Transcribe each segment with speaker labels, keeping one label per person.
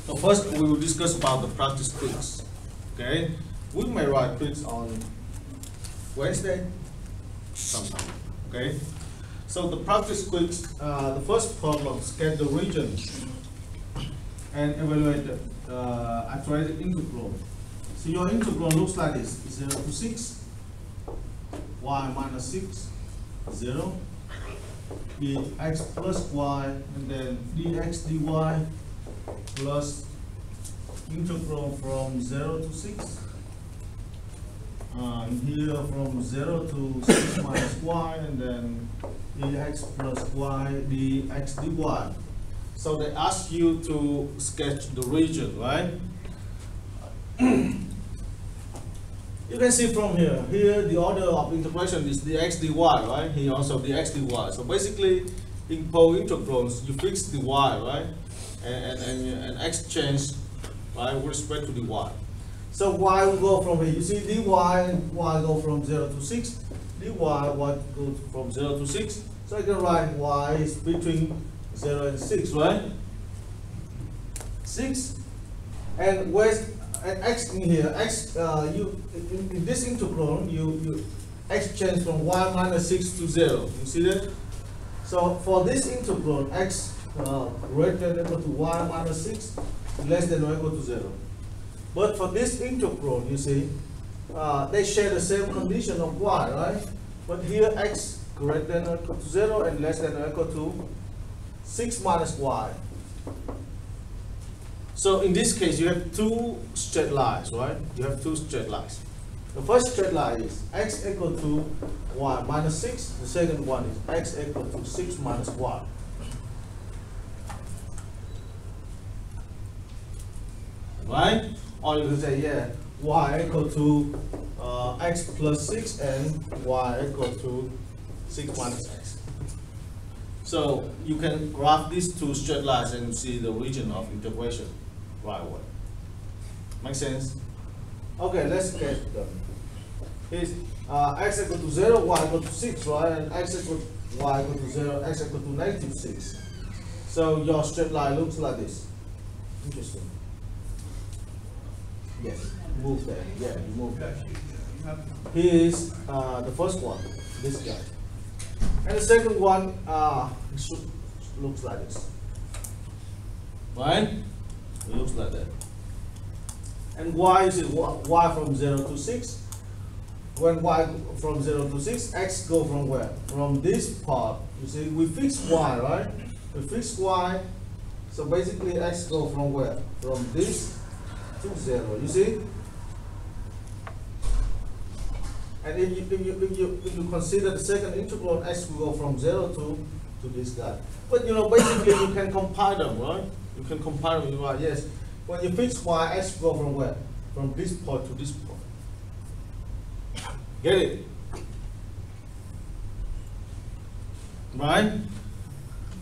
Speaker 1: So first we will discuss about the practice quiz. Okay, we may write quiz on Wednesday sometime. Okay, so the practice quiz, the first problem, get the region and evaluate the iterated integral. So your integral looks like this: 0 to 6, y minus 6, 0, dx plus y, and then dx dy plus integral from 0 to 6. Here from 0 to 6 minus y, and then dx plus y dx dy. So they ask you to sketch the region, right? You can see from here the order of integration is dx dy, right? Here also dx dy. So basically, in both integrals, you fix the y, right? And x change, right, with respect to the y. So y will go from here. You see dy and y go from 0 to 6. Dy what goes from 0 to 6. So I can write y is between 0 and 6, right? 6. And where's and x in here? X in this integral you x change from y minus 6 to 0. You see that? So for this integral, x greater than or equal to y minus 6, less than or equal to 0. But for this integral, you see, they share the same condition of y, right? But here x greater than or equal to 0 and less than or equal to 6 minus y. So in this case, you have two straight lines, right? You have two straight lines. The first straight line is x equal to y minus 6. The second one is x equal to 6 minus y. Right? Or you can say, yeah, y equal to x plus 6 and y equal to 6 minus x. So you can graph these two straight lines and see the region of integration right away. Make sense? Okay, let's get them. Here's x equal to 0, y equal to 6, right? And x equal to y equal to 0, x equal to negative 6. So your straight line looks like this. Interesting. Yes, move there. Yeah, you move there. Here's the first one, this guy. And the second one looks like this. Right? It looks like that. And y is y from 0 to 6. When y from 0 to 6, x go from where? From this part. You see, we fix y, right? We fix y. So basically, x go from where? From this to 0. You see? And if you consider the second integral, x will go from 0 to this guy. But you know, basically you can compile them, right? You can compile them, right? Yes. When you fix y, x will go from where? From this point to this point. Get it? Right?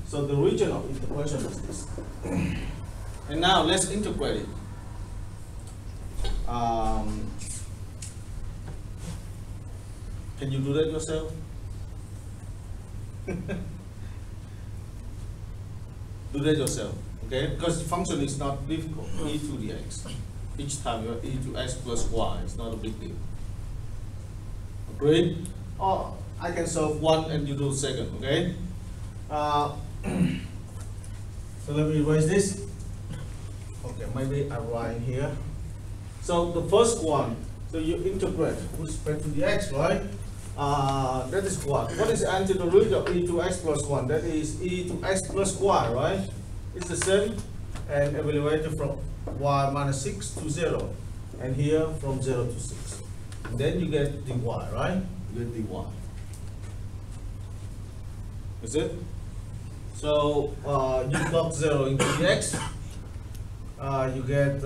Speaker 1: So the region of integration is this. And now let's integrate it. Can you do that yourself? Do that yourself, okay? Because the function is not difficult, e to the x. Each time you have e to x plus y, it's not a big deal. Agreed? Or I can solve one and you do the second, okay? So let me erase this. Okay, maybe I write here. So the first one, so you integrate with respect to the x, right? That is what? What is the root of e to x plus 1? That is e to x plus y, right? It's the same. And evaluated from y minus 6 to 0. And here from 0 to 6. And then you get dy, right? You get dy. Is it? So you plug 0 into the x. You get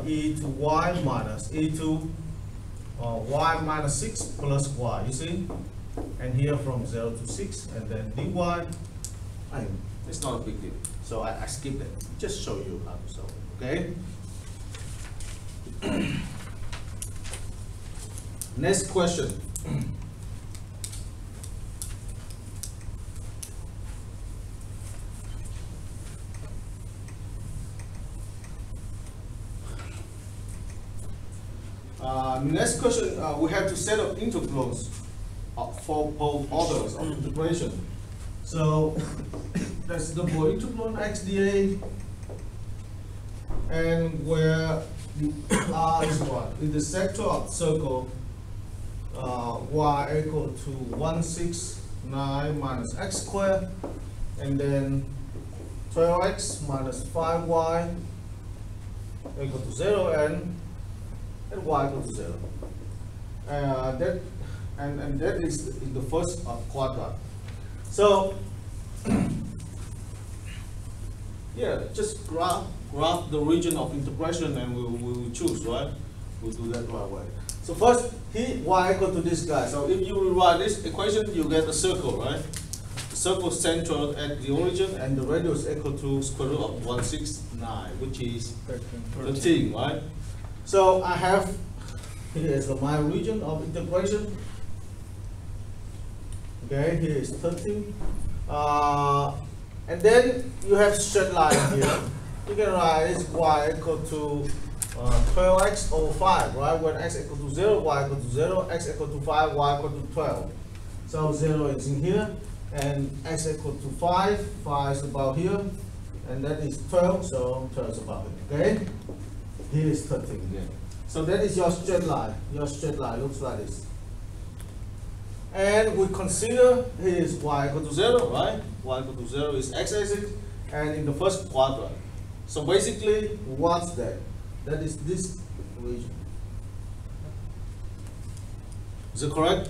Speaker 1: e to y minus e to y minus 6 plus y, you see? And here from 0 to 6, and then dy, it's not a big deal. So I skip that, just show you how to solve it, okay? Next question. Next question, we have to set up integrals for both orders of integration. So that's the double integral x dA, and where the r is what? In the sector of the circle, y equal to 169 minus x squared, and then 12x minus 5y equal to 0, and y equal to 0. That is in the first quadrant. So yeah, just graph the region of integration, and we will choose, right? We'll do that right away. So first, y equal to this guy. So if you rewrite this equation, you get a circle, right? The circle centered at the origin, and the radius equal to square root of 169, which is 13, right? So I have here is my region of integration. Okay, here is 13. And then you have straight line here. You can write this y equal to 12x over 5, right? When x equal to 0, y equal to 0, x equal to 5, y equal to 12. So 0 is in here, and x equal to 5, 5 is about here, and that is 12, so 12 is about it, okay? Here is 13 again. So that is your straight line. Your straight line looks like this. And we consider here is y equal to 0, right? Y equal to 0 is x-axis, and in the first quadrant. So basically, what's that? That is this region. Is it correct?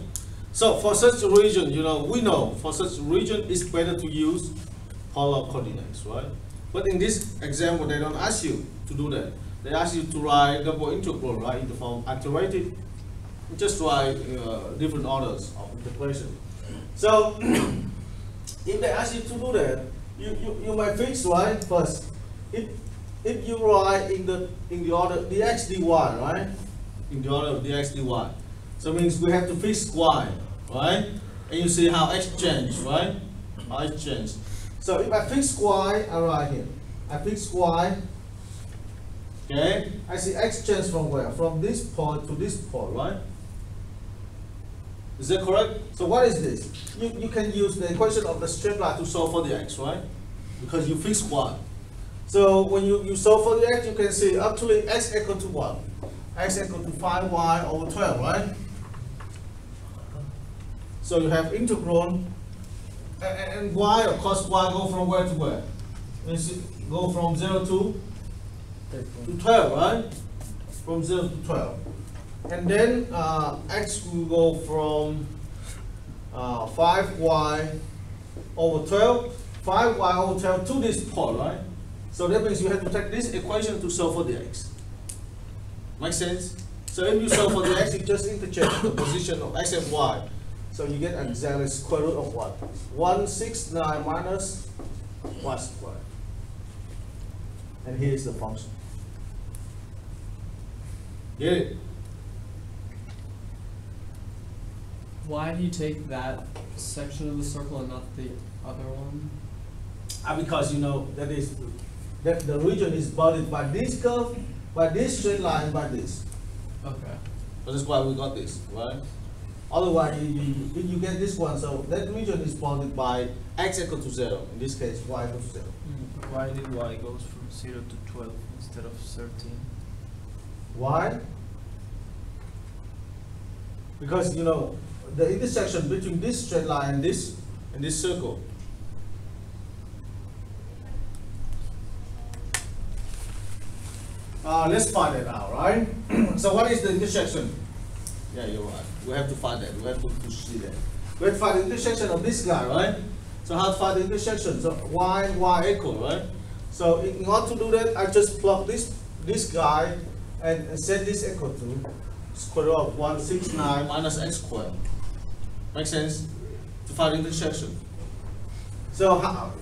Speaker 1: So for such a region, we know for such a region it's better to use polar coordinates, right? But in this example, they don't ask you to do that. They ask you to write double integral, right, in the form iterated. Just write different orders of integration. So if they ask you to do that, you might fix, right? First, if you write in the order dx dy, right? In the order of dx dy. So it means we have to fix y, right? And you see how x changed, right? How x changed. So if I fix y, I write here. I fix y. Okay. I see x change from where? From this point to this point, right? Is that correct? So what is this? You can use the equation of the straight line to solve for the x, right? Because you fix y. So when you solve for the x, you can see actually x equal to what? X equal to 5y over 12, right? So you have integral, and y, of course, y go from where to where? You see, go from 0 to 12, right? From 0 to 12. And then x will go from 5y over 12, 5y over 12 to this point, right? So that means you have to take this equation to solve for the x. Make sense? So if you solve for the x, you just interchange the position of x and y. So you get exactly square root of what? 169 minus y squared. And here is the function. Get it?
Speaker 2: Why do you take that section of the circle and not the other one?
Speaker 1: Because that the region is bounded by this curve, by this straight line, by this.
Speaker 2: Okay.
Speaker 1: So that's why we got this, right? Otherwise, if you get this one, so that region is bounded by x equal to 0. In this case, y equal to 0.
Speaker 3: Why did y goes from 0 to 12 instead of 13?
Speaker 1: Why? Because the intersection between this straight line and this circle. Let's find it out, right? So what is the intersection? Yeah, you're right. We have to find that. We have to see that. We have to find the intersection of this guy, right? So how to find the intersection? So y equal, right? So in order to do that, I just plug this guy and set this equal to square root of 169 minus x squared. Make sense? To find the intersection. So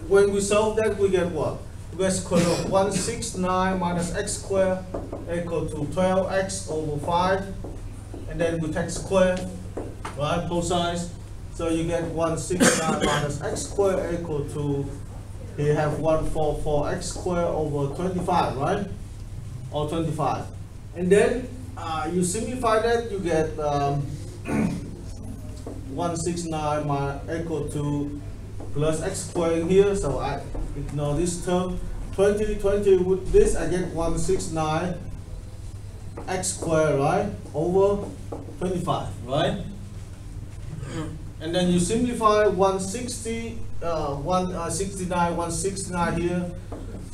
Speaker 1: when we solve that, we get what? We get square root of 169 minus x squared equal to 12x over 5. And then we take square, right, both sides. So you get 169 minus x squared equal to, you have 144x squared over 25, right? Or 25. And then you simplify that, you get 169 equal to plus x squared here, so I ignore this term. 20 with this, I get 169 x squared, right, over 25, right? And then you simplify 169 here,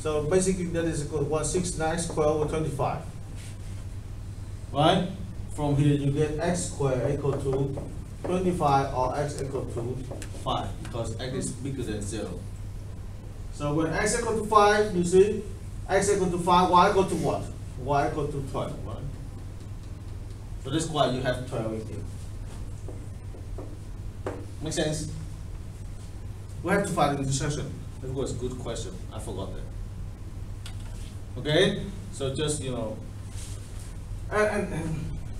Speaker 1: so basically that is equal to 169 x squared over 25, right? From here you get x squared equal to 25 or x equal to 5 because x is bigger than 0. So when x equal to 5, you see, x equal to 5, y equal to what? Y equal to 12, right? So that's why you have 12 in here. Make sense? We have to find the intersection. That was a good question. I forgot that. Okay? So just, you know, and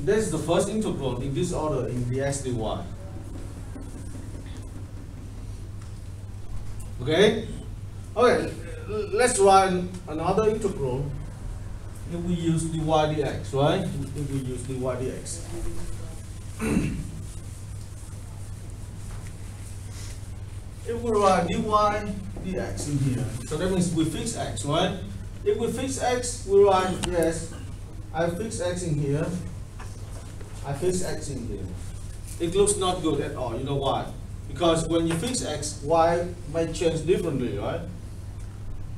Speaker 1: this is the first integral in this order in dx dy. Okay? Okay, let's write another integral if we use dy dx, right? If we use dy dx. If we write dy dx in here, so that means we fix x, right? If we fix x, we write, yes, I fix x in here, I fix x in here. It looks not good at all, you know why? Because when you fix x, y may change differently, right?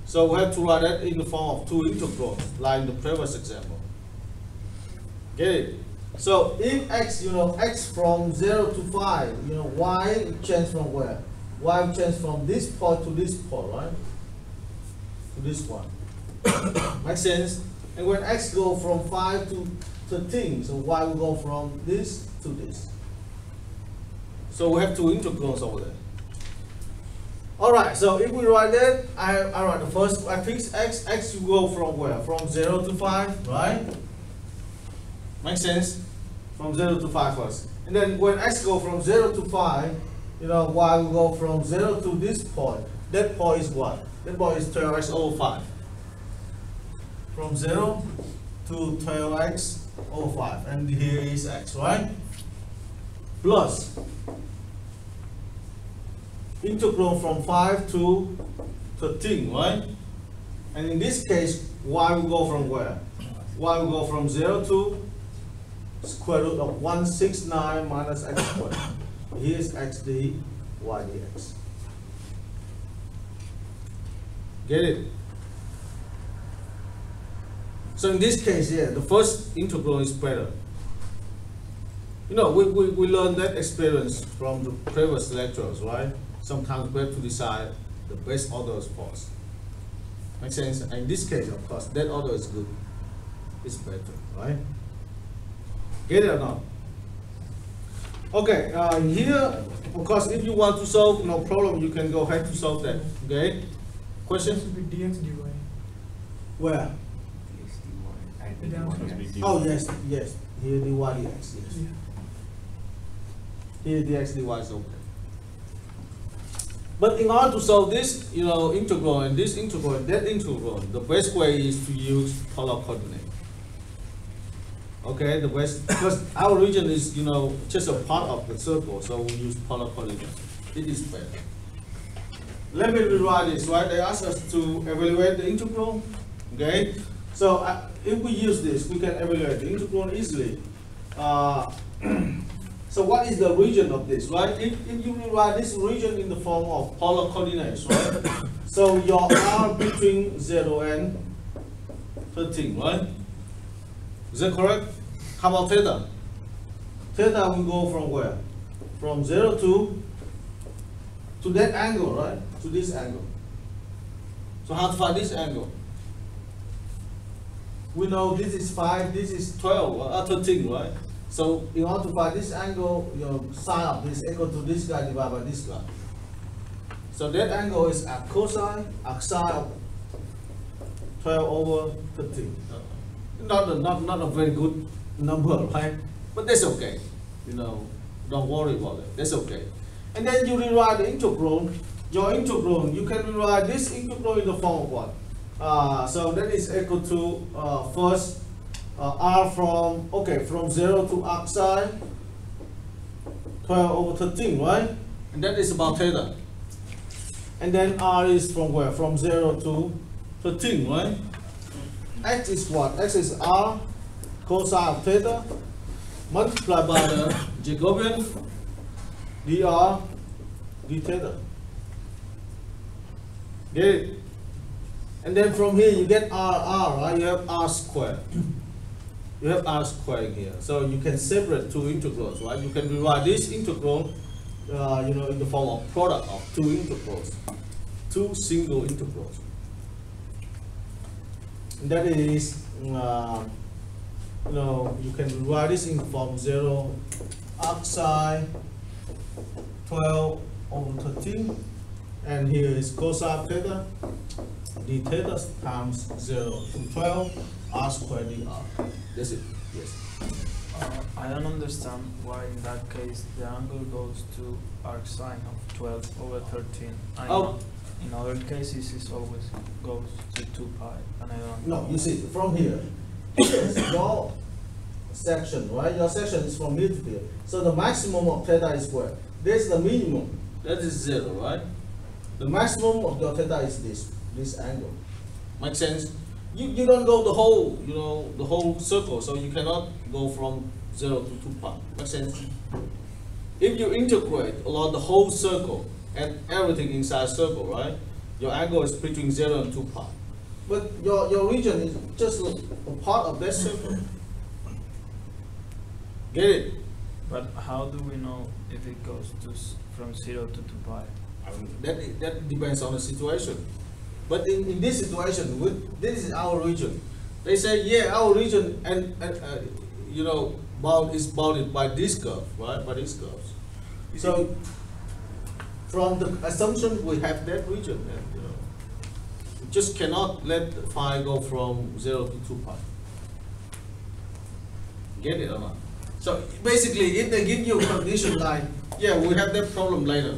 Speaker 1: So we have to write that in the form of two integrals, like in the previous example. Get it? So if x, you know, x from 0 to 5, you know, y change from where? Y change from this point to this point, right? To this one. Makes sense? And when x go from 5 to 13, so y will go from this to this. So we have two integrals over there. Alright, so if we write that, I write the first, I fix x, x will go from where? From 0 to 5, right? Makes sense? From 0 to 5 first. And then when x go from 0 to 5, you know, y will go from 0 to this point. That point is what? That point is 12x over 5. From 0 to 12x over 5. And here is x, right? Plus integral from 5 to 13, right? And in this case, y will go from where? Y will go from 0 to square root of 169 minus x squared. Here's x dy dx. Get it? So in this case, yeah, the first integral is better. You know, we learned that experience from the previous lectures, right? Sometimes we have to decide the best order first. Make sense? And in this case, of course, that order is good. It's better, right? Get it or not? Okay, here, of course, if you want to solve, no problem, you can go ahead to solve that. Okay? Questions?
Speaker 4: It should be dx dy.
Speaker 1: Where? Oh, yes, yes. Here dy dx, yes.
Speaker 4: Yeah.
Speaker 1: Here dx dy is okay. But in order to solve this, you know, integral and this integral and that integral, the best way is to use polar coordinate. Okay, the best, because our region is, you know, just a part of the circle, so we use polar coordinate. It is better. Let me rewrite this, right? They asked us to evaluate the integral, okay? So if we use this, we can evaluate the integral easily. So what is the region of this, right? If you rewrite this region in the form of polar coordinates, right? So your r between 0 and 13, right? Is that correct? How about theta? Theta will go from where? From 0 to that angle, right? To this angle. So how to find this angle? We know this is 5, this is 12, 13, right? So in order to find this angle, your sine of this equal to this guy divided by this guy. So that angle is arc cosine of 12 over 13. Not a very good number, right? But that's okay. You know, don't worry about it. That's okay. And then you rewrite the integral. Your integral, you can rewrite this integral in the form of what? So that is equal to first r from, okay, from 0 to arc sine 12 over 13, right? And that is about theta. And then r is from where? From 0 to 13, right? X is what? X is r cosine of theta multiplied by the Jacobian dr d theta. Get it? And then from here you get r, right? You have r squared. You have r squared here. So you can separate two integrals, right? You can rewrite this integral, you know, in the form of product of two integrals, two single integrals. And that is, you know, you can rewrite this in form 0 arc sine 12 over 13, and here is cosine theta d theta times 0 to 12 r squared dr. That's it. Yes.
Speaker 3: I don't understand why in that case the angle goes to arc sine of 12 over 13.
Speaker 1: Oh.
Speaker 3: In other cases it always goes to 2 pi, and I don't
Speaker 1: No, you see, from here, your section, right? Your section is from here to here. So the maximum of theta is where? There's the minimum. That is 0, right? The maximum of your theta is this angle. Makes sense? You don't go the whole, you know, the whole circle, so you cannot go from 0 to 2 pi. Makes sense? If you integrate along the whole circle and everything inside circle, right? Your angle is between 0 and 2 pi. But your region is just a part of that circle. Get it?
Speaker 3: But how do we know if it goes to from 0 to 2 pi?
Speaker 1: That depends on the situation. But in this situation, this is our region. They say, yeah, our region and you know, is bounded by this curve, right? By these curves. So from the assumption we have that region, and, you know, you just cannot let phi go from 0 to 2 pi. Get it or not? So basically, if they give you a condition like, yeah, we have that problem later,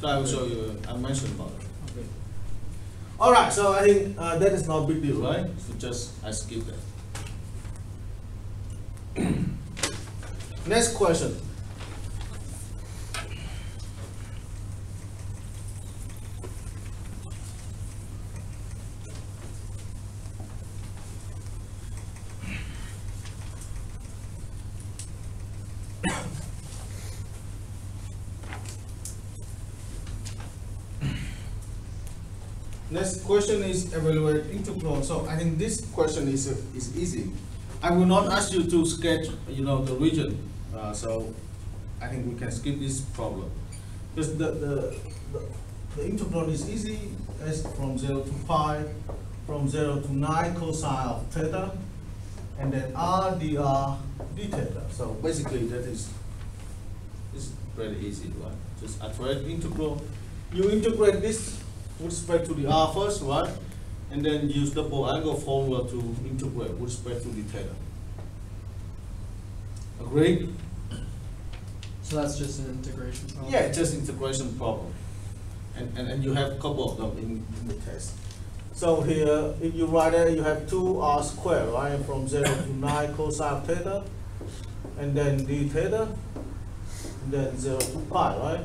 Speaker 1: so I will show you. I mentioned about it. Okay. All right. So I think that is not a big deal, right? So just I skip that. Next question. Next question is evaluate integral. So I think this question is easy. I will not ask you to sketch, you know, the region. So I think we can skip this problem because the integral is easy. As from 0 to pi, from 0 to 9 cosine of theta, and then r dr d theta. So basically that is very easy, right? Just iterate integral. You integrate this with respect to the r first, right? And then use double angle formula to integrate with respect to the theta. Agree?
Speaker 2: So that's just an integration problem?
Speaker 1: Yeah, just integration problem. And you have a couple of them in the test. So here, if you write it, you have 2r squared, right? From 0 to 9 cosine theta, and then d theta, and then 0 to pi, right?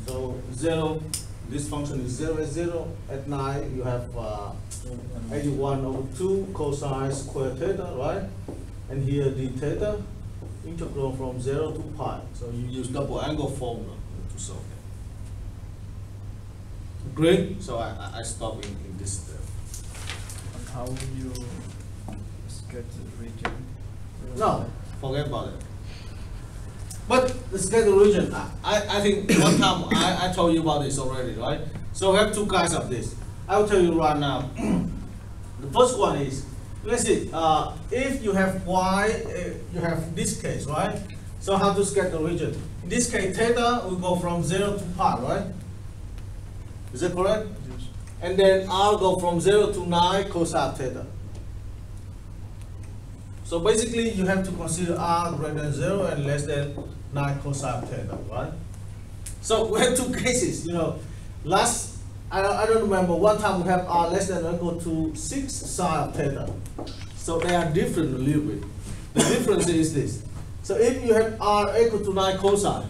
Speaker 1: So 0, this function is 0 at 0. At 9, you have 81 over 2 cosine squared theta, right? And here d theta, integral from 0 to pi. So you use double angle formula to solve that. Great. So I stop in this step.
Speaker 3: And how will you sketch the region?
Speaker 1: No, forget about it. But let's get the region. I think one time I told you about this already, right? So we have two kinds of this. I will tell you right now. The first one is, let's see, if you have y, you have this case, right? So how to sketch the region? In this case, theta will go from 0 to pi, right? Is that correct?
Speaker 3: Yes.
Speaker 1: And then r go from 0 to 9 cosine theta. So basically, you have to consider r greater than 0 and less than 9 cosine theta, right? So we have two cases, you know. I don't remember, one time we have r less than or equal to 6 sine of theta. So they are different a little bit. The difference is this. So if you have r equal to 9 cosine,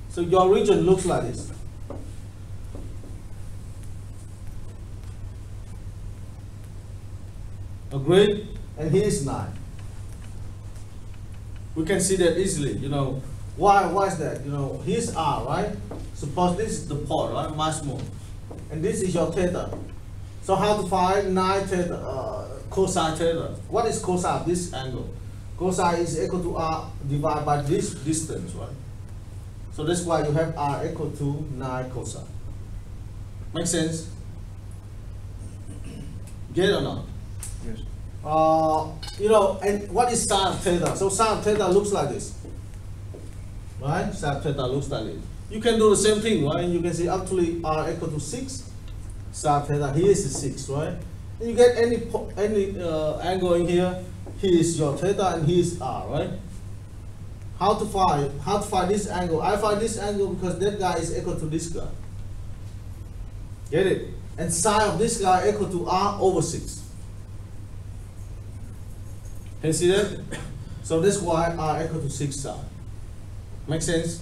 Speaker 1: so your region looks like this. Agreed? And here is 9. We can see that easily, you know. Why is that? You know, here's r, right? Suppose this is the point, right? Maximum. And this is your theta. So how to find 9 theta, cosine theta? What is cosine of this angle? Cosine is equal to r divided by this distance, right? So that's why you have r equal to 9 cosine. Make sense? Get it or not?
Speaker 3: Yes.
Speaker 1: You know, and what is sine of theta? So sine of theta looks like this, right? Sine of theta looks like this. You can do the same thing, right? You can see actually r equal to 6. Sine of theta here is 6, right? And you get any angle in here. Here is your theta and here is r, right? How to find this angle? I find this angle because that guy is equal to this guy. Get it? And sine of this guy equal to r over 6. Can you see that? So that's why r equal to 6 sine. Make sense?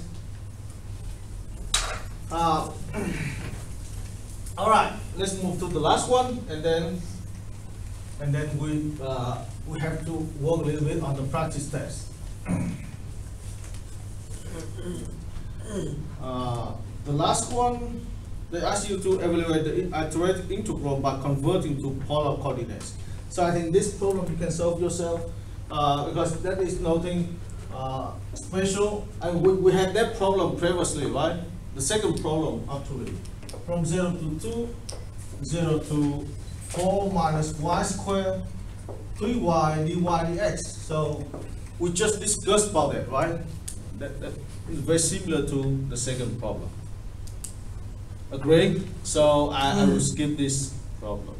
Speaker 1: All right, let's move to the last one, and then we have to work a little bit on the practice test. The last one, they ask you to evaluate the arithmetic integral by converting to polar coordinates. So I think this problem you can solve yourself because that is nothing special. And we had that problem previously, right? The second problem actually. From 0 to 2, 0 to 4 minus y squared, 3y dy dx. So we just discussed about that, right? That is very similar to the second problem. Agree? So I will skip this problem.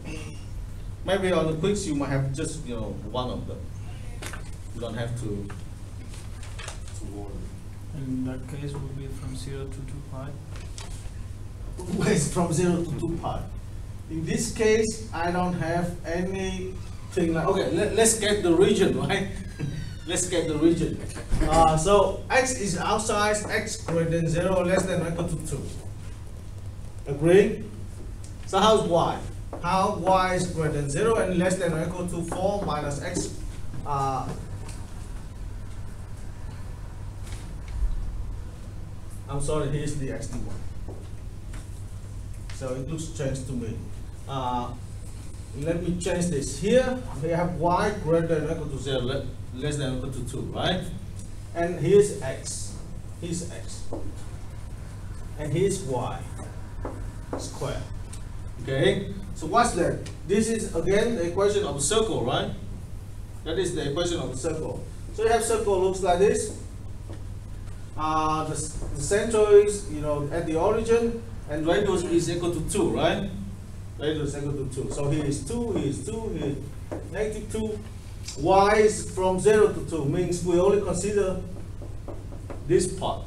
Speaker 1: Maybe on the quiz you might have just one of them. You don't have to worry.
Speaker 3: In that case, would be from 0 to 2 pi.
Speaker 1: It's from 0 to 2 pi. In this case, I don't have anything like, okay, let's get the region, right? Let's get the region. So x is outside, x greater than 0, less than or equal to 2. Agree? So how's y? How y is greater than 0 and less than or equal to 4 minus x. I'm sorry, here's the x one. So it looks changed to me. Let me change this. Here we have y greater than or equal to 0, less than or equal to 2, right? And here's x. Here's x. And here's y squared. Okay? So what's that? This is again the equation of a circle, right? That is the equation of a circle. So you have circle looks like this. The center is at the origin, and radius is equal to 2, right? Radius is equal to 2. So here is 2, here is 2, here is negative 2. Y is from 0 to 2, means we only consider this part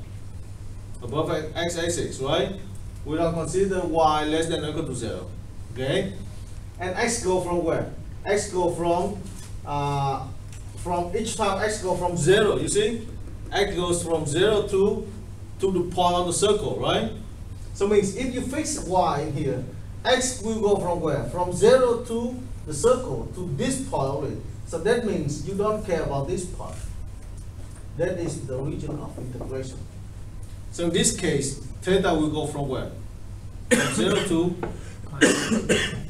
Speaker 1: above x-axis, right? We don't consider y less than or equal to 0. Okay? And x go from where? X go from each time x go from 0, you see? X goes from 0 to the point of the circle, right? So means if you fix y in here, x will go from where? From 0 to the circle, to this point only. So that means you don't care about this part. That is the region of integration. So in this case, theta will go from where? From 0 to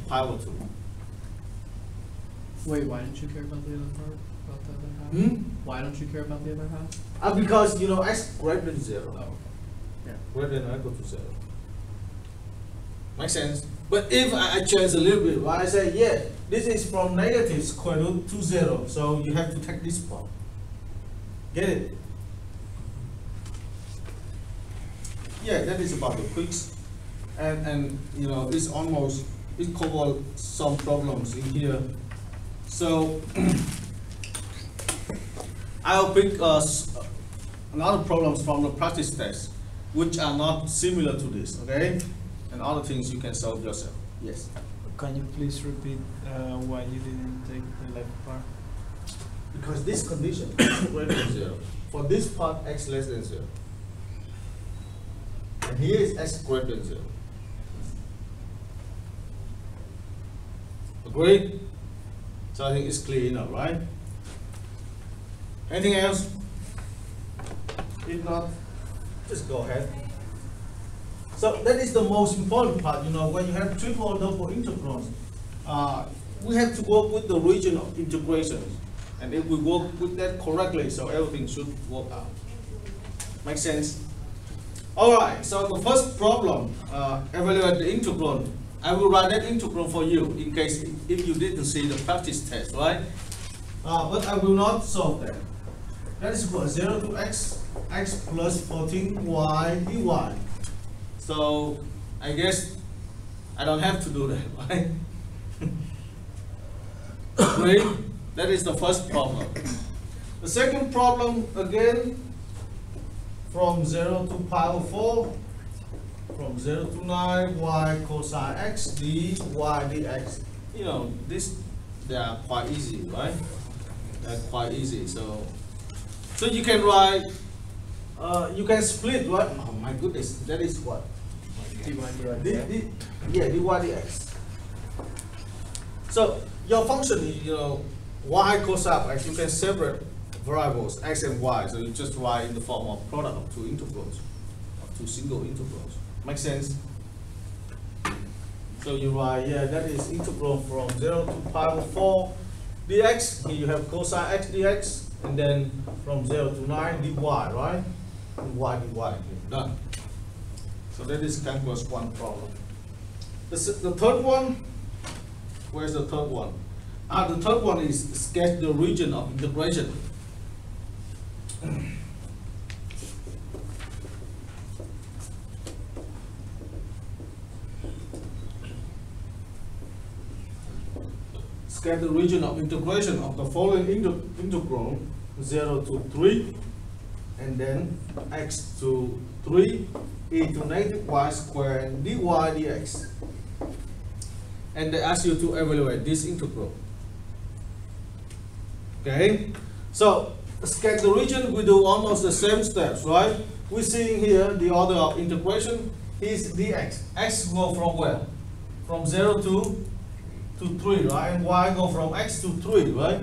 Speaker 1: pi over 2.
Speaker 2: Wait, why didn't you care about the other part? About the other half? Why don't you care about the other half?
Speaker 1: Because x greater than 0.
Speaker 2: Oh. Yeah.
Speaker 1: Greater than or equal to 0. Make sense? But if I change a little bit, right? I say, yeah, this is from negative square root to 0. So you have to take this part. Get it? Yeah, that is about the quiz. And it's almost, it covers some problems in here. So I'll pick another problems from the practice test, which are not similar to this, okay? And other things you can solve yourself. Yes.
Speaker 3: Can you please repeat why you didn't take the left part?
Speaker 1: because this condition is greater than 0. For this part, x less than 0. And here is x greater than 0. Agreed? So I think it's clear enough, right? Anything else? If not, just go ahead. So that is the most important part, you know, when you have triple or double integrals, we have to work with the region of integration. And if we work with that correctly, so everything should work out. Make sense? Alright, so the first problem, evaluate the integral. I will write that integral for you in case if you didn't see the practice test, right? But I will not solve that. That is equal to 0 to x plus 14y dy. So I guess I don't have to do that, right? Great. That is the first problem. The second problem, again, from 0 to power 4, from 0 to 9, y cosine x dy dx. You know, they are quite easy, right? They're quite easy. So you can write, you can split, right? Oh my goodness, that is what?
Speaker 2: dy dx.
Speaker 1: Yeah, dy dx. So your function is, you know, y cosine x, you can separate variables x and y, so you just write in the form of product of two integrals, of two single integrals. Make sense? So you write, yeah, that is integral from 0 to power 4 dx. Here you have cosine x dx, and then from 0 to 9 dy, right? dy. Done. So that is calculus 1 problem. The third one, where's the third one? The third one is sketch the region of integration. Sketch the region of integration of the following integral 0 to 3, and then x to 3 e to negative y squared dy dx. And they ask you to evaluate this integral. Okay, so sketch the region, we do almost the same steps, right? We're seeing here the order of integration is dx. X go from where? From 0 to 3, right? And y go from x to 3, right?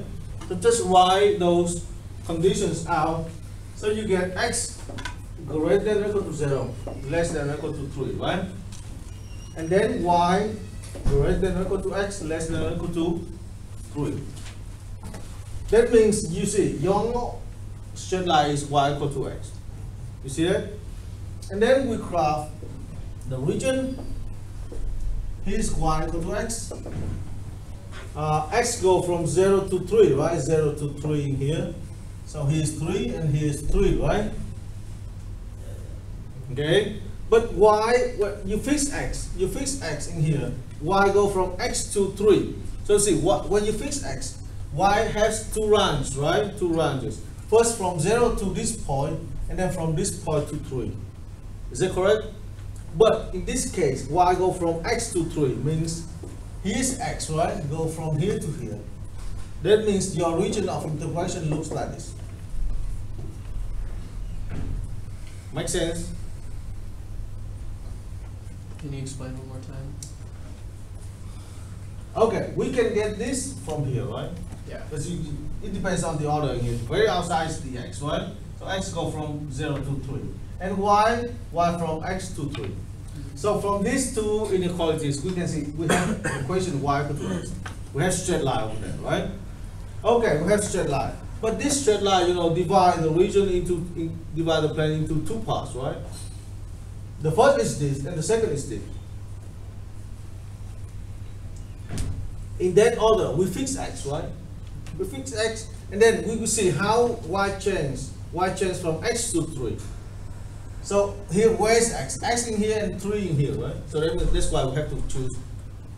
Speaker 1: So just write those conditions out. So you get x greater than or equal to 0, less than or equal to 3, right? And then y greater than or equal to x, less than or equal to 3. That means, you see, your straight line is y equal to x. You see that? And then we craft the region. Here's y equal to x. X go from 0 to 3, right? 0 to 3 in here. So here's 3 and here's 3, right? Okay. But y, well, you fix x in here. Y go from x to 3. So see, when you fix x, y has two ranges, right? Two ranges. First from 0 to this point, and then from this point to 3. Is that correct? But in this case, y go from x to 3 means here's x, right? Go from here to here. That means your region of integration looks like this. Make sense?
Speaker 2: Can you explain one more time?
Speaker 1: Okay, we can get this from here, right?
Speaker 2: Yeah.
Speaker 1: Because it depends on the order here. Very outside is the x, right? So x go from 0 to 3. And y from x to 3. So from these two inequalities, we can see we have equation y equal to x. We have straight line over there, right? Okay, we have straight line. But this straight line, you know, divide the region divide the plane into two parts, right? The first is this, and the second is this. In that order, we fix x, right? We fix x, and then we will see how y change. Y change from x to 3. So here, where is x? X in here and 3 in here, right? So that's why we have to choose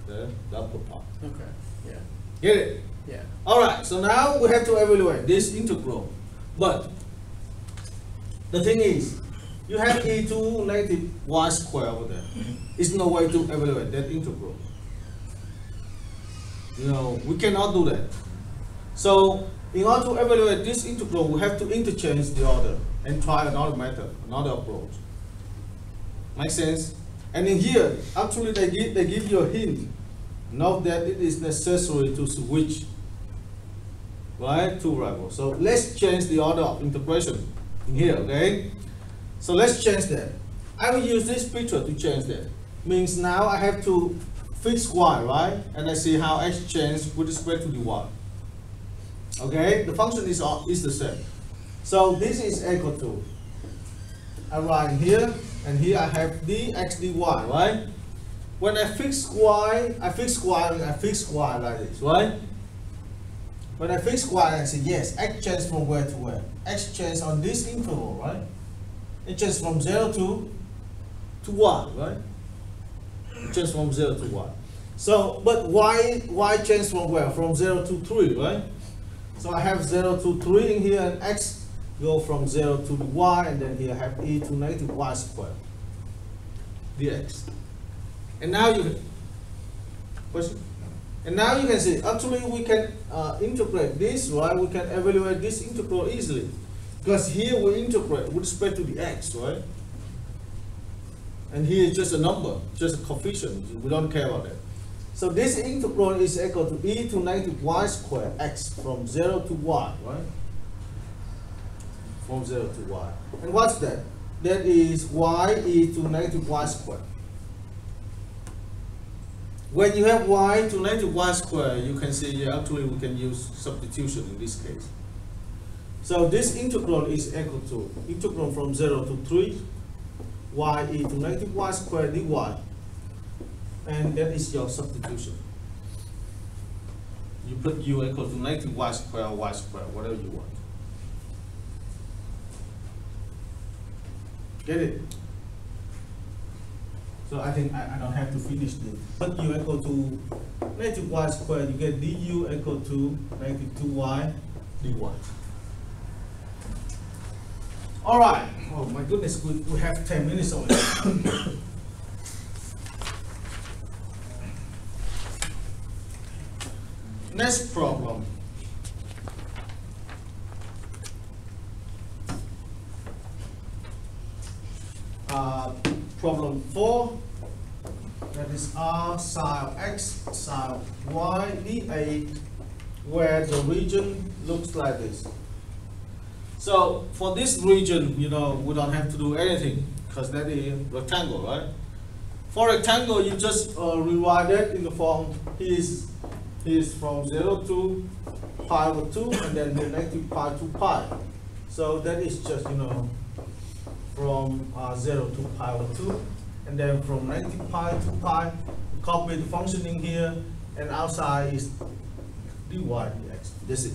Speaker 1: the upper part.
Speaker 2: Okay. Yeah.
Speaker 1: Get it?
Speaker 2: Yeah.
Speaker 1: All right. So now we have to evaluate this integral. But the thing is, you have e to negative y squared over there. There's no way to evaluate that integral. You know, we cannot do that. So in order to evaluate this integral, we have to interchange the order and try another method, another approach. Make sense? And in here, actually they give you a hint. Note that it is necessary to switch, right, two variables. So let's change the order of integration in here, okay? So let's change that. I will use this picture to change that. Means now I have to fix y, right? And I see how x changes with respect to the y. Okay, the function is the same. So this is equal to, I write here, and here I have dx dy, right? When I fix y, I fix y like this, right? When I fix y, I say yes, x changes from where to where? X changes on this interval, right? It changes from 0 to y, right? It changes from 0 to y. So, but y changes from where? From 0 to 3, right? So I have 0 to 3 in here, and x go from 0 to y, and then here I have e to negative y squared dx. And now you question. And now you can see actually we can integrate this, right? We can evaluate this integral easily because here we integrate with respect to the x, right? And here is just a number, just a coefficient. We don't care about that. So this integral is equal to e to negative y squared x from 0 to y, right? From 0 to y. And what's that? That is y e to negative y squared. When you have y to negative y squared, you can see actually we can use substitution in this case. So this integral is equal to integral from 0 to 3 y e to negative y squared dy. And that is your substitution. You put u equal to negative y squared, whatever you want. Get it? So I think I don't have to finish this. Put u equal to negative y squared, you get du equal to negative 2y dy. All right. Oh my goodness, we have 10 minutes only. Next problem. Problem 4. That is r psi of x psi of y dA, where the region looks like this. So for this region, you know, we don't have to do anything because that is rectangle, right? For rectangle, you just rewrite it in the form is from 0 to pi over 2, and then the negative pi to pi. So that is just, you know, from 0 to pi over 2, and then from negative pi to pi, copy the function in here, and outside is dy dx. That's it.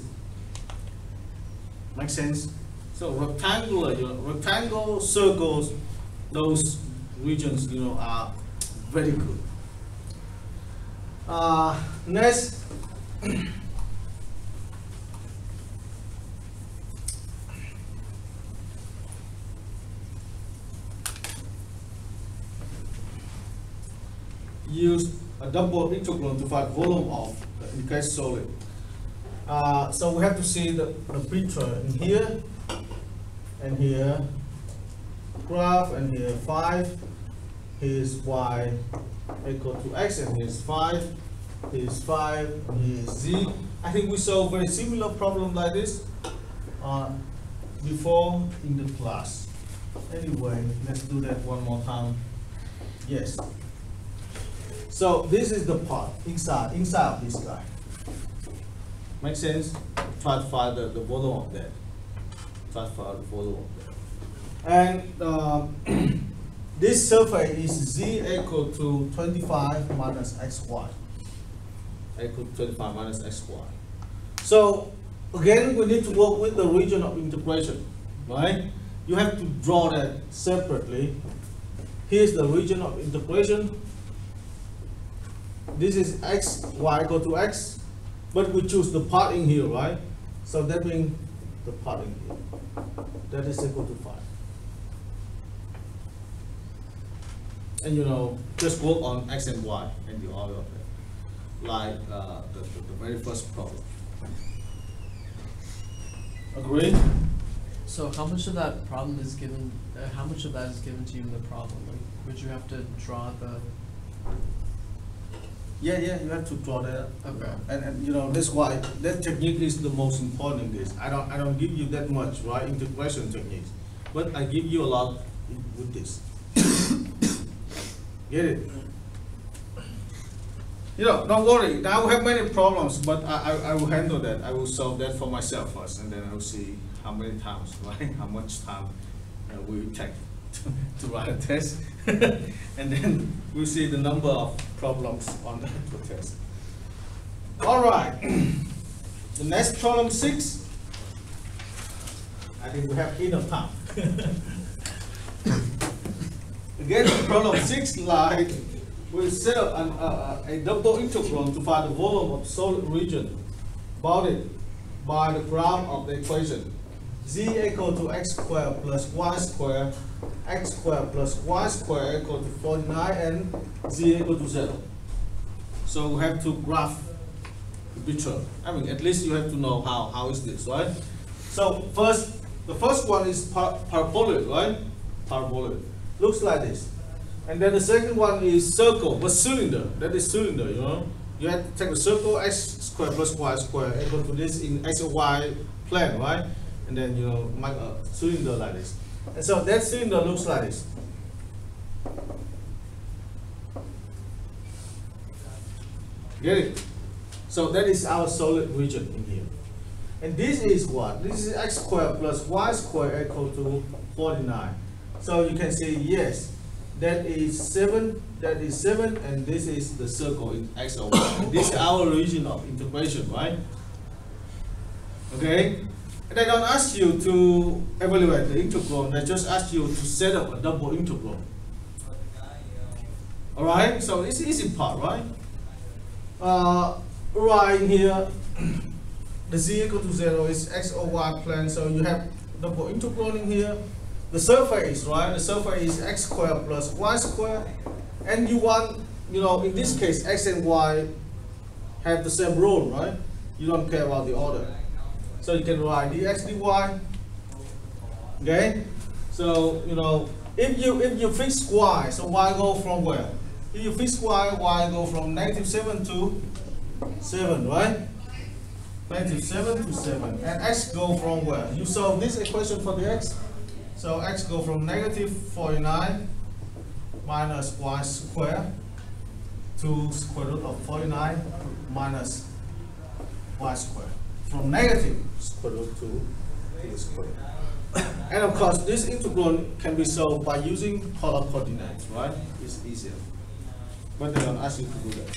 Speaker 1: Make sense? So rectangular, you know, rectangle, circles, those regions, you know, are very good. Next. Use a double integral to find volume of the indicated solid. So we have to see the picture in here and here, graph, and here 5. Here's y equal to x, and here's 5. Here's 5, and here's z. I think we saw a very similar problem like this before in the class. Anyway, let's do that one more time. Yes. So this is the part inside of this guy. Make sense? Try to find the volume of that. Try to find the volume of that. And this surface is z equal to 25 minus xy. Equal to 25 minus xy. So again, we need to work with the region of integration, right? You have to draw that separately. Here's the region of integration. This is x, y equal to x, but we choose the part in here, right? So that means the part in here. That is equal to 5. And you know, just work on x and y and the order of it, like the very first problem. Agree?
Speaker 2: So how much of that problem is given, how much of that is given to you in the problem? Like, would you have to draw the,
Speaker 1: Yeah, you have to draw that.
Speaker 2: Okay.
Speaker 1: And you know, that's why that technique is the most important in this. I don't give you that much, right, integration techniques, but I give you a lot with this. Get it? You know, don't worry. I will have many problems, but I will handle that. I will solve that for myself first, and then I will see how many times, right? How much time we will take to write a test, and then we'll see the number of problems on the test. All right. The next problem 6. I think we have enough time. Again, problem 6, like we set up a double integral to find the volume of solid region bounded by the graph of the equation z equal to x squared plus y squared, x squared plus y squared equal to 49, and z equal to 0. So we have to graph the picture. I mean, at least you have to know how is this, right? So the first one is parabolic, right? Parabolic. Looks like this. And then the second one is circle, but cylinder. That is cylinder, you know. You have to take the circle, x squared plus y squared equal to this in x and y plane, right? And then you know make a cylinder like this. And so that cylinder looks like this. Get it? So that is our solid region in here. And this is what? This is x squared plus y squared equal to 49. So you can say yes, that is 7, and this is the circle in x over y. And this is our region of integration, right? Okay? And they don't ask you to evaluate the integral, they just ask you to set up a double integral. Alright? So it's the easy part, right? Right here, the z equal to 0 is x over y plane, so you have double integral in here. The surface, right? The surface is x squared plus y squared, and you want, you know, in this case, x and y have the same rule, right? You don't care about the order. So you can write dx dy. Okay? So, you know, if you fix y, so y go from where? If you fix y, y go from -7 to 7, right? -7 to 7. And x go from where? You solve this equation for the x. So x go from -49 minus y squared to square root of 49 minus y squared. From negative square root to the square root. And of course, this integral can be solved by using polar coordinates, right? It's easier. But they don't ask you to do that.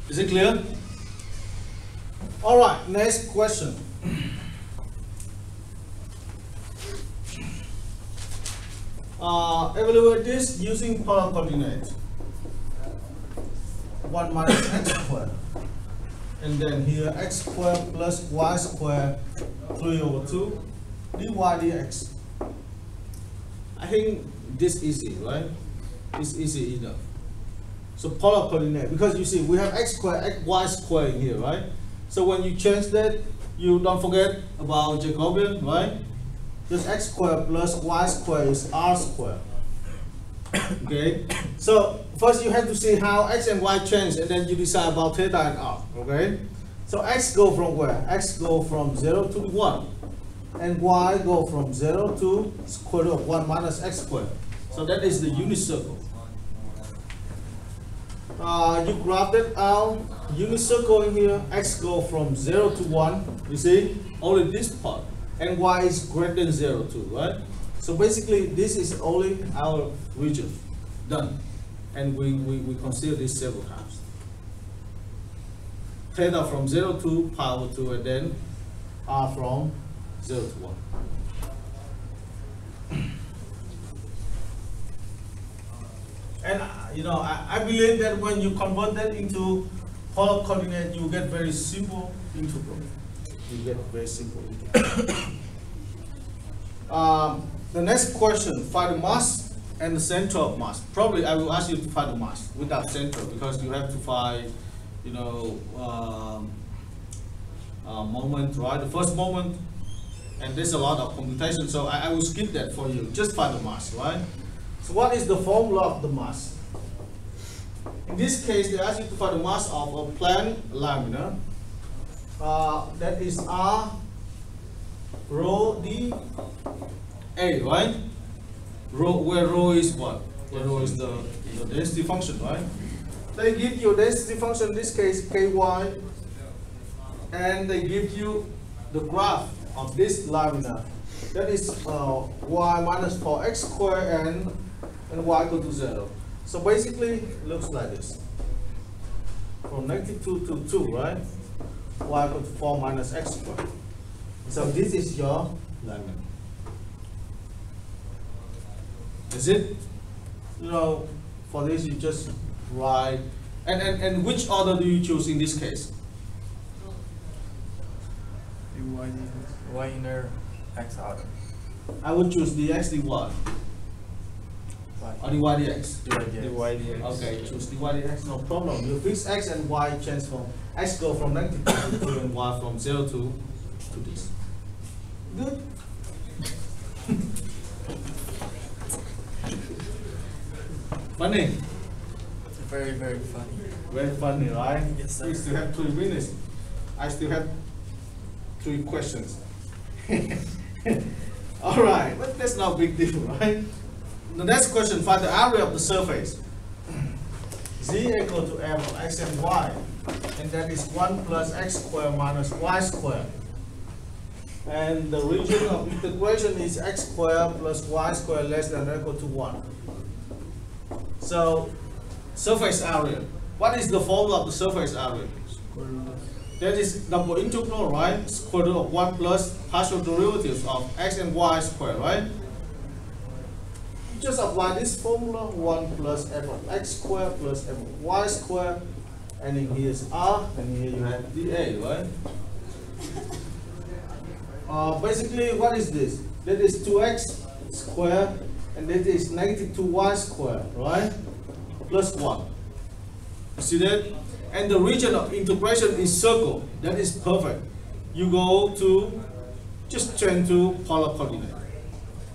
Speaker 1: Is it clear? All right, next question. Evaluate this using polar coordinate. 1 minus x squared. And then here x squared plus y squared 3 over 2 dy dx. I think this easy, right? It's easy enough. So polar coordinate, because you see we have x squared, y squared in here, right? So when you change that, you don't forget about Jacobian, right? This x squared plus y squared is r squared. Okay, so first you have to see how x and y change, and then you decide about theta and r. Okay, so x go from where? X go from 0 to 1, and y go from 0 to square root of 1 minus x squared. So that is the unit circle. You graph that out. Unit circle in here. X go from 0 to 1. You see only this part, and y is greater than 0 too, right? So basically, this is only our region. Done. And we consider this several times. Theta from 0 to power 2, and then r from 0 to 1. And you know, I believe that when you convert that into polar coordinate, you get very simple integral. You get very simple integral. The next question, find the mass and the center of mass. Probably I will ask you to find the mass without center, because you have to find, you know, moment, right? The first moment, and there's a lot of computation, so I will skip that for you. Just find the mass, right? So what is the formula of the mass? In this case, they ask you to find the mass of a plane laminar. That is R rho d A, right? Where rho is what? Where rho is the density function, right? They give you a density function, in this case ky, and they give you the graph of this laminar. That is y minus 4x squared and y equal to 0. So basically, it looks like this. From -2 to 2, right? Y equal to 4 minus x squared. So this is your laminar. Is it? You know, for this you just write. And which order do you choose in this case?
Speaker 3: Y inner x outer.
Speaker 1: I would choose dx dy. Or dy dx.
Speaker 3: Dx.
Speaker 1: Okay, choose dy dx, no problem. You fix x and y change from x go from negative to 2 and y from 0 to this. Good. Funny.
Speaker 3: Very, very funny.
Speaker 1: Very funny, right?
Speaker 3: Yes, sir.
Speaker 1: We still have 3 minutes. I still have 3 questions. All right, but that's not a big deal, right? The next question, find the area of the surface. Z equal to f of x and y, and that is 1 plus x squared minus y squared. And the region of integration is x squared plus y squared less than or equal to 1. So, surface area. What is the formula of the surface area? That is double integral, right? Square root of 1 plus partial derivatives of x and y squared, right? Just apply this formula, 1 plus f of x squared plus f of y squared, and in here is r, and here you have dA, right? Basically, what is this? That is 2x squared, and that is negative 2y squared, right? Plus 1. You see that? And the region of integration is circle. That is perfect. You go to, just change to polar coordinate.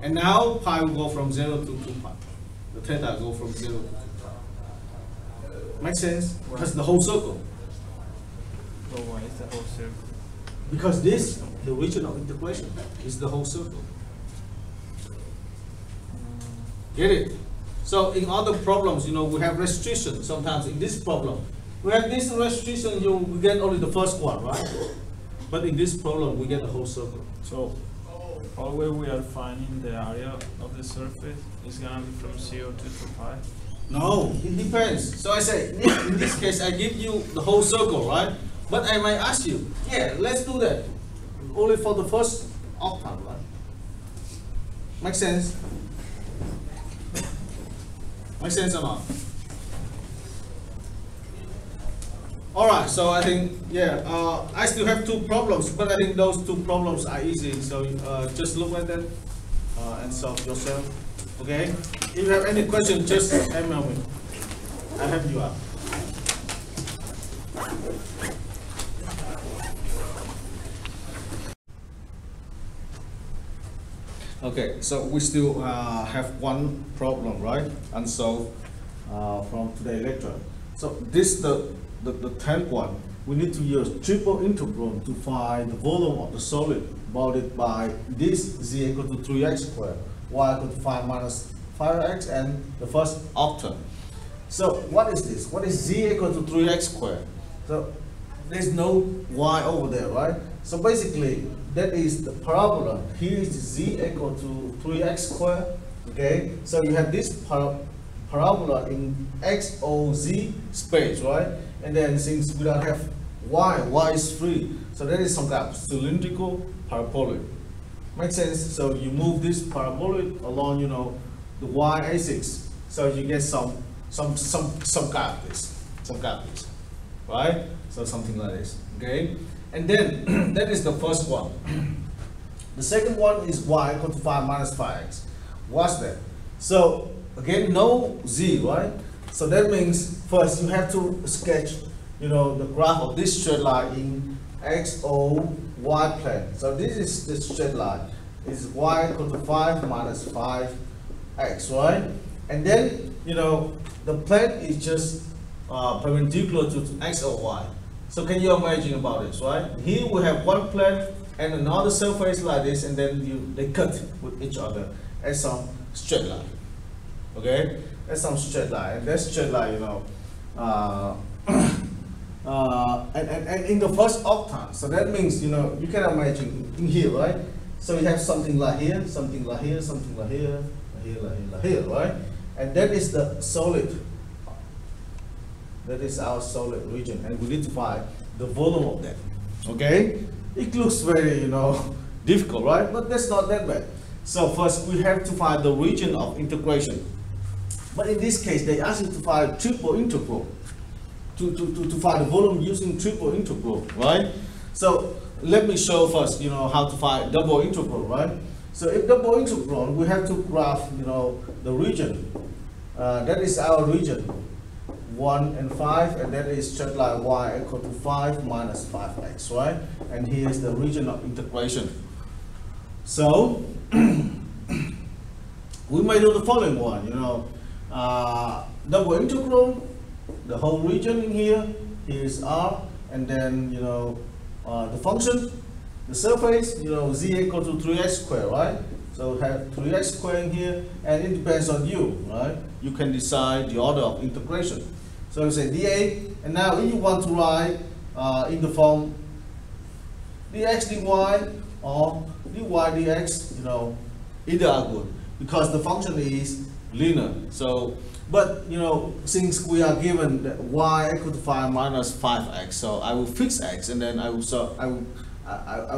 Speaker 1: And now pi will go from 0 to 2 pi. The theta go from 0 to 2 pi. Make sense? That's the whole circle.
Speaker 3: But why is the whole circle?
Speaker 1: Because this, the region of integration, is the whole circle. Get it? So in other problems, you know, we have restrictions. Sometimes in this problem, we have this restriction, we get only the first one, right? But in this problem, we get the whole circle.
Speaker 3: So, always we are finding the area of the surface is gonna be from 0 to 2 pi.
Speaker 1: No, it depends. So I say, in this case, I give you the whole circle, right? But I might ask you, yeah, let's do that. Only for the first octave, right? Make sense? Make sense or not? Alright, so I think, yeah, I still have 2 problems, but I think those 2 problems are easy. So just look at them and solve yourself. Okay? If you have any question, just email me. I'll help you out. Okay, so we still have 1 problem, right? Unsolved from today's lecture. So this the 10th one. We need to use triple integral to find the volume of the solid bounded by this z equal to 3x squared, y equal to 5 minus 5x, and the first octave. So what is this? What is z equal to 3x squared? So there's no y over there, right? So basically, that is the parabola. Here is z equal to 3x squared. Okay, so you have this parabola in XOZ space, right? And then since we don't have y is free, so that is some kind of cylindrical paraboloid. Makes sense? So you move this paraboloid along, you know, the y-axis, so you get some kind of this, right? So something like this, okay? And then that is the first one. The second one is y equal to 5 minus 5x. What's that? So again, no z, right? So that means first you have to sketch, you know, the graph of this straight line in x, o, y plane. So this is the straight line. Is y equal to 5 minus 5x, right? And then, you know, the plane is just perpendicular to x or y. So can you imagine about this, right? Here we have one plane and another surface like this, and then they cut with each other as some straight line. Okay, that's some straight line. And that straight line, you know, and in the first octave. So that means, you know, you can imagine in here, right? So you have something like here, something like here, something like here, like here, right? And that is the solid. That is our solid region, and we need to find the volume of that. Okay, it looks very, you know, difficult, right? But that's not that bad. So first we have to find the region of integration. But in this case, they ask you to find triple integral. To find the volume using triple integral, right? So let me show first, you know, how to find double integral, right? So if double integral, we have to graph, you know, the region. That is our region, 1 and 5, and that is straight line y equal to 5 minus 5x, right? And here is the region of integration. So we may do the following one, you know, double integral, the whole region in here is r, and then, you know, the function, the surface, you know, z equal to 3x squared, right? So have 3x squared in here, and it depends on you, right? You can decide the order of integration. So you say dA, and now if you want to write in the form dx dy or dy dx, you know, either are good because the function is linear. So, but you know, since we are given that y equal to 5 minus 5x, so I will fix x, and then I will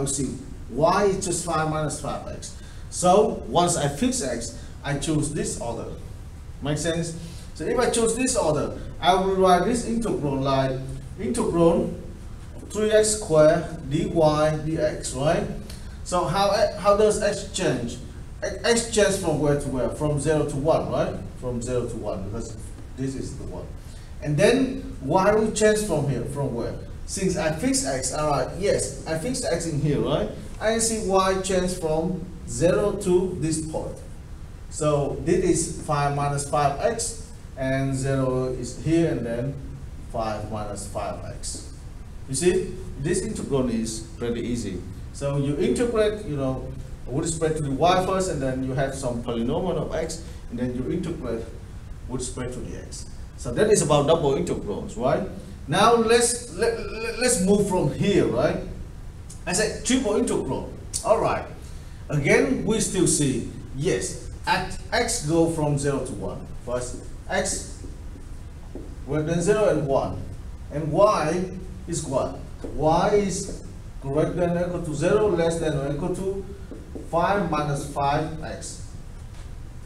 Speaker 1: see y is just 5 minus 5x. So once I fix x, I choose this order. Make sense? So if I choose this order, I will write this integral like integral 3x squared dy dx, right? So how does x change? X changes from where to where? From 0 to 1, right? From 0 to 1, because this is the 1. And then y will change from here, from where? Since I fixed x, alright, yes, I fixed x in here, right? I see y change from 0 to this point. So this is 5 minus 5x, and 0 is here, and then 5 minus 5x. You see, this integral is pretty easy. So you integrate, you know, with respect to the y first, and then you have some polynomial of x, and then you integrate with respect to the x. So that is about double integrals, right? Now let's move from here, right? I said triple integral. All right. Again, we still see, yes, at x go from 0 to 1. First, x greater than 0 and 1. And y is what? Y is greater than or equal to 0, less than or equal to 5 minus 5x.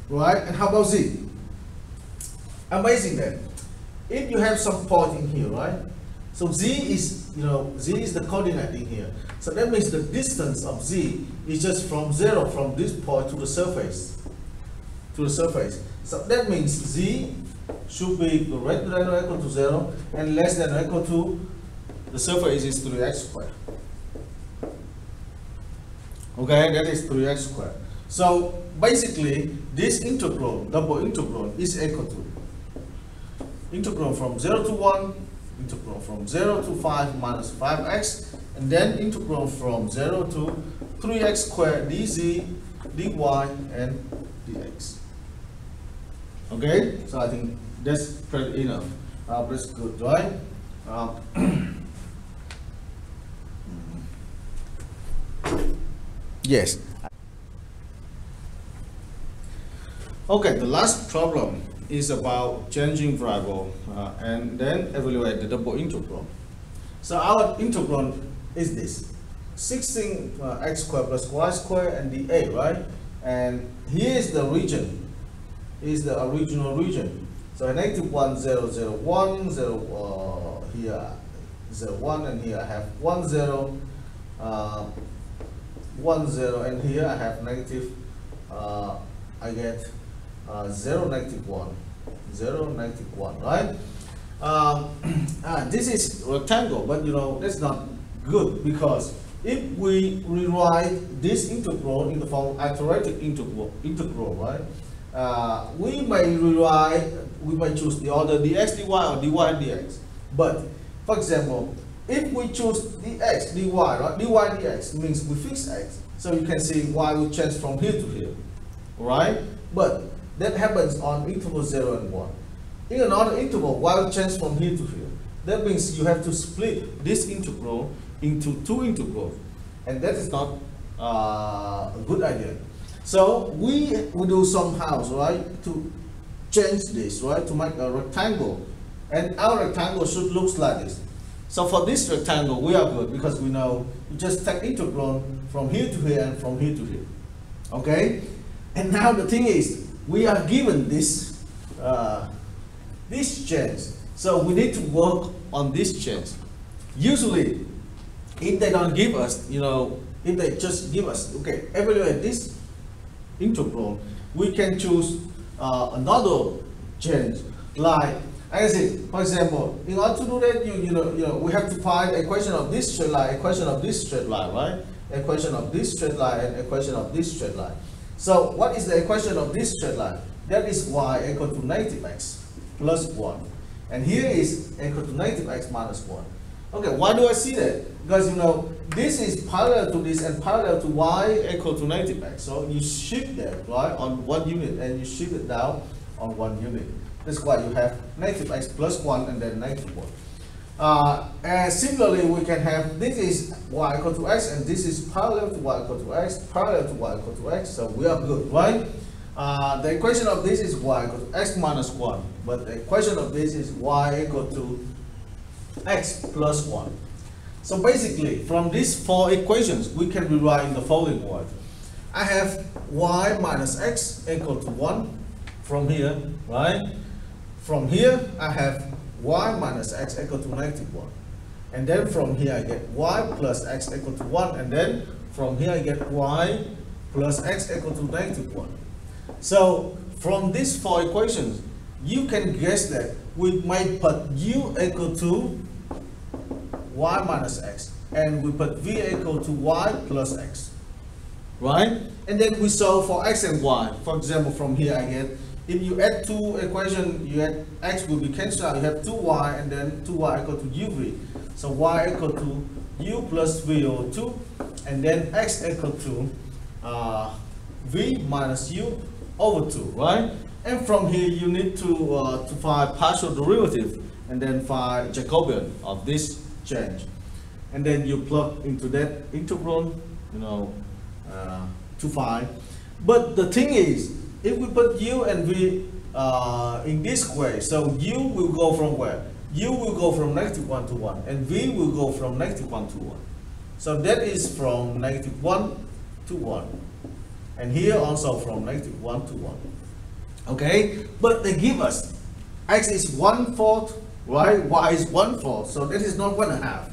Speaker 1: Right? And how about z? Amazing then. If you have some point in here, right? So z is, you know, z is the coordinate in here. So that means the distance of z is just from 0, from this point to the surface. To the surface. So that means z should be greater than or equal to 0 and less than or equal to the surface is 3x squared. Okay, that is 3x squared. So basically, this integral, double integral, is equal to integral from 0 to 1, integral from 0 to 5 minus 5x, and then integral from 0 to 3x squared dz, dy, and dx. Okay, so I think that's pretty enough. That's good, right? Yes. Okay, the last problem is about changing variable and then evaluate the double integral. So our integral is this 16 x squared plus y squared and dA, right? And here is the region, is the original region. So -1, 0, 0, 1, 0, here 0, 1, and here I have 1, 0, 1, 0, and here I have negative, I get 0, -1, 0, -1, right? This is rectangle, but you know, that's not good, because if we rewrite this integral in the form of iterative integral, right? We may choose the order dx dy or dy dx. But for example, if we choose dx dy, right? dy dx means we fix x, so you can see y will change from here to here, right? But that happens on interval 0 and 1. In another interval, y will change from here to here. That means you have to split this integral into two integrals, and that is not a good idea. So we will do somehow, right, to change this, right, to make a rectangle, and our rectangle should look like this. So for this rectangle, we are good, because we know you just take integral from here to here and from here to here. Okay, and now the thing is, we are given this this change, so we need to work on this change. Usually, if they don't give us, if they just give us, okay, evaluate this integral, we can choose another change. Like, I say, for example, in order to do that, we have to find equation of this straight line, equation of this straight line, right? Equation of this straight line and equation of this straight line. So what is the equation of this straight line? That is y equal to negative x plus 1. And here is equal to negative x minus 1. Okay, why do I see that? Because this is parallel to this and parallel to y equal to negative x. So you shift that, right, on 1 unit, and you shift it down on 1 unit. That's why you have negative x plus 1 and then negative 1. And similarly, we can have, this is y equal to x, and this is parallel to y equal to x, parallel to y equal to x, so we are good, right? The equation of this is y equal to x minus 1, but the equation of this is y equal to x plus 1. So basically, from these 4 equations, we can rewrite in the following way. I have y minus x equal to 1 from here, right? From here, I have y minus x equal to negative 1. And then from here, I get y plus x equal to 1. And then from here, I get y plus x equal to negative 1. So from these 4 equations, you can guess that we might put u equal to y minus x, and we put v equal to y plus x, right? And then we solve for x and y. For example, from here I get, if you add 2 equations, you add x will be cancelled out. You have 2y, and then 2y equal to uv. So y equal to u plus v over 2, and then x equal to v minus u over 2, right? And from here you need to find partial derivative, and then find Jacobian of this change, and then you plug into that integral, to find. But the thing is, if we put u and v in this way, so u will go from where? U will go from negative 1 to 1, and v will go from negative 1 to 1. So that is from negative 1 to 1, and here also from negative 1 to 1. Okay, but they give us x is 1/4, right? Y is 1/4, so that is not 1/2.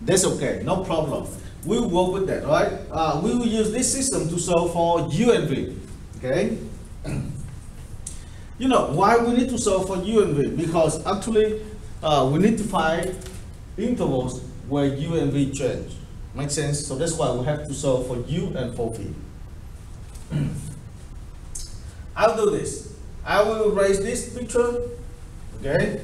Speaker 1: That's okay, no problem. We will work with that, right? We will use this system to solve for u and v. Okay. Why we need to solve for u and v? Because actually, we need to find intervals where u and v change. Make sense? So that's why we have to solve for u and for v. I'll do this. I will raise this picture, okay?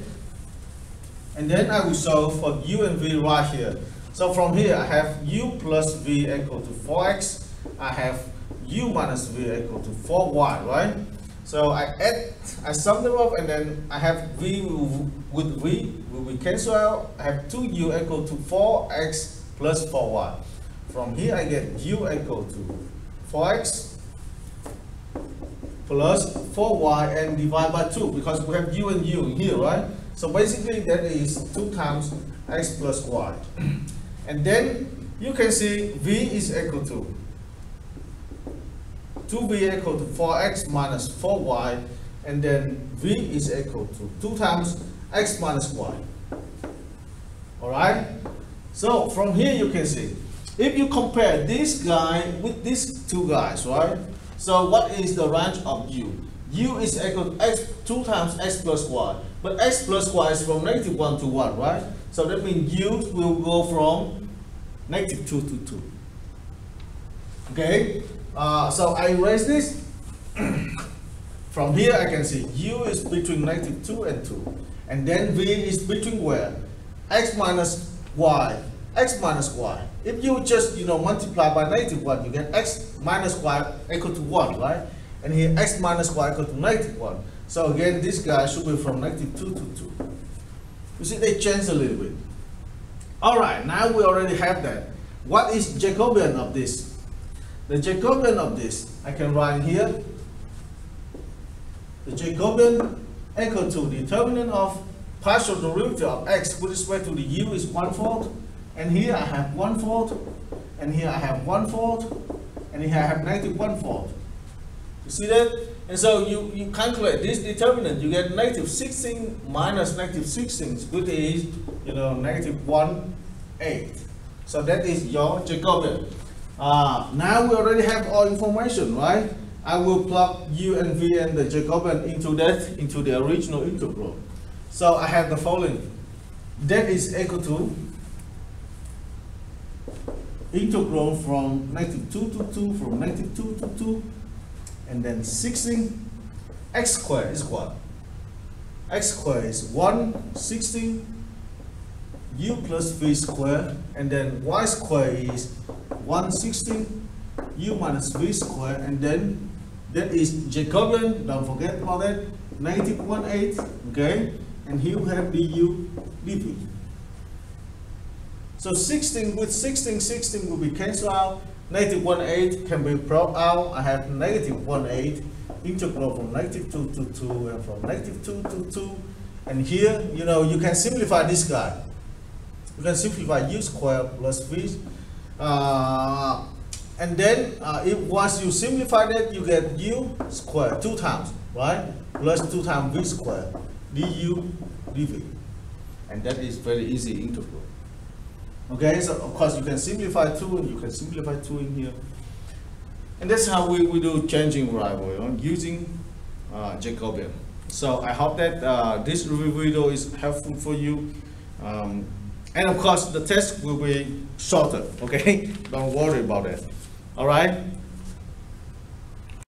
Speaker 1: And then I will solve for u and v right here. So from here, I have u plus v equal to 4x. I have u minus v equal to 4y, right? So I sum them up, and then I have v with v will be cancelled out. I have 2u equal to 4x plus 4y. From here, I get u equal to 4x plus 4y and divide by 2, because we have u and u here, right? So basically that is 2 times x plus y. And then you can see v is equal to 2v equal to 4x minus 4y, and then v is equal to 2 times x minus y. Alright? So from here you can see, if you compare this guy with these 2 guys, right? So what is the range of u? U is equal to x 2 times x plus y. But x plus y is from negative 1 to 1, right? So that means u will go from negative 2 to 2. Okay, so I erase this. From here I can see u is between negative 2 and 2. And then v is between where? X minus y. X minus y. If you just multiply by negative 1, you get x minus y equal to 1, right? And here x minus y equal to negative 1. So again, this guy should be from negative 2 to 2. You see, they change a little bit. All right, now we already have that. What is Jacobian of this? The Jacobian of this, I can write here. The Jacobian equal to the determinant of partial derivative of x with respect to the u is 1/4. And here I have 1/4. And here I have 1/4. And here I have negative 1/4. You see that? And so you calculate this determinant, you get negative 16 minus negative 16, which is negative 1/8. So that is your Jacobian. Now we already have all information, right? I will plug u and v and the Jacobian into the original integral. So I have the following. That is equal to integral from negative 2 to 2, from negative 2 to 2, and then 16. X squared is what? X squared is 1/16 u plus v squared, and then y squared is 1/16 u minus v squared, and then that is Jacobian, don't forget about that, negative 1/8, okay? And here we have du dv. So 16 with 16 will be cancelled out. Negative 1/8 can be brought out. I have negative 1/8 integral from negative 2 to 2 and from negative 2 to 2. And here, you can simplify this guy. You can simplify u squared plus v. And then if once you simplify that, you get u squared 2 times, right? Plus 2 times v squared du dv. And that is very easy integral. Okay, so of course you can simplify 2 and you can simplify 2 in here. And that's how we do changing variable using Jacobian. So I hope that this review video is helpful for you. And of course the test will be shorter, okay? Don't worry about that. All right?